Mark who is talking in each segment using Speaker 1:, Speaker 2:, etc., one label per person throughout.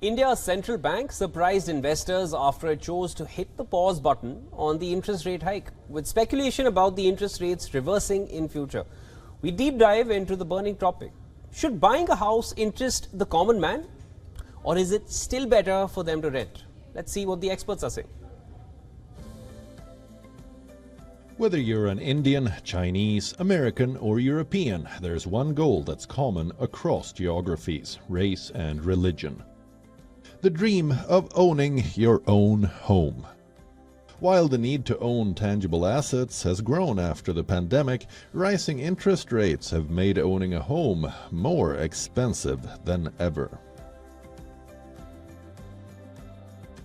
Speaker 1: India's central bank surprised investors after it chose to hit the pause button on the interest rate hike, with speculation about the interest rates reversing in future. We deep dive into the burning topic. Should buying a house interest the common man, or is it still better for them to rent? Let's see what the experts are saying.
Speaker 2: Whether you're an Indian, Chinese, American or European, there's one goal that's common across geographies, race and religion. The dream of owning your own home. While the need to own tangible assets has grown after the pandemic, rising interest rates have made owning a home more expensive than ever.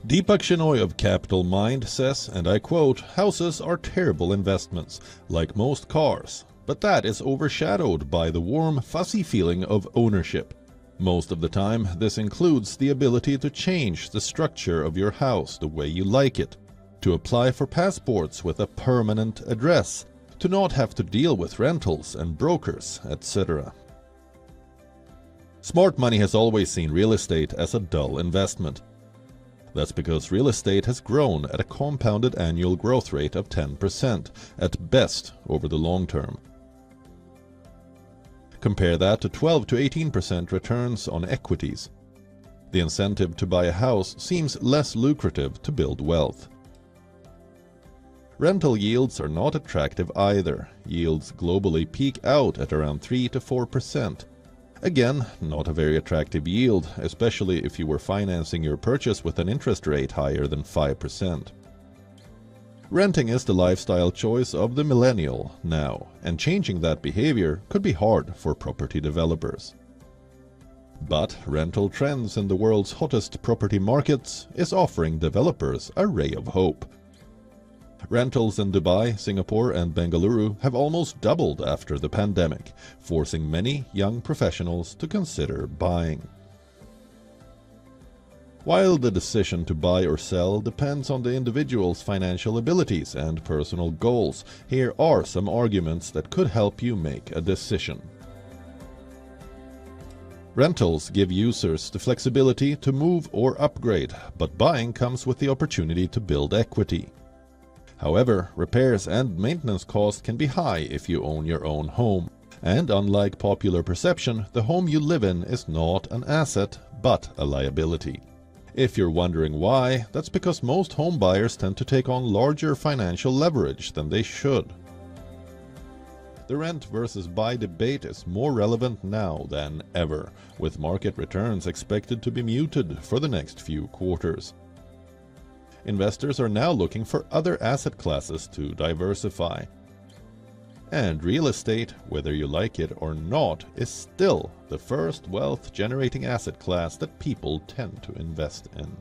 Speaker 2: Deepak Shenoy of Capital Mind says, and I quote, "Houses are terrible investments, like most cars, but that is overshadowed by the warm, fuzzy feeling of ownership. Most of the time, this includes the ability to change the structure of your house the way you like it, to apply for passports with a permanent address, to not have to deal with rentals and brokers, etc." Smart money has always seen real estate as a dull investment. That's because real estate has grown at a compounded annual growth rate of 10%, at best over the long term. Compare that to 12 to 18% returns on equities. The incentive to buy a house seems less lucrative to build wealth. Rental yields are not attractive either. Yields globally peak out at around 3 to 4%. Again, not a very attractive yield, especially if you were financing your purchase with an interest rate higher than 5%. Renting is the lifestyle choice of the millennial now, and changing that behavior could be hard for property developers. But rental trends in the world's hottest property markets is offering developers a ray of hope. Rentals in Dubai, Singapore and Bengaluru have almost doubled after the pandemic, forcing many young professionals to consider buying. While the decision to buy or sell depends on the individual's financial abilities and personal goals, here are some arguments that could help you make a decision. Rentals give users the flexibility to move or upgrade, but buying comes with the opportunity to build equity. However, repairs and maintenance costs can be high if you own your own home. And unlike popular perception, the home you live in is not an asset, but a liability. If you're wondering why, that's because most home buyers tend to take on larger financial leverage than they should. The rent versus buy debate is more relevant now than ever, with market returns expected to be muted for the next few quarters. Investors are now looking for other asset classes to diversify. And real estate, whether you like it or not, is still the first wealth-generating asset class that people tend to invest in.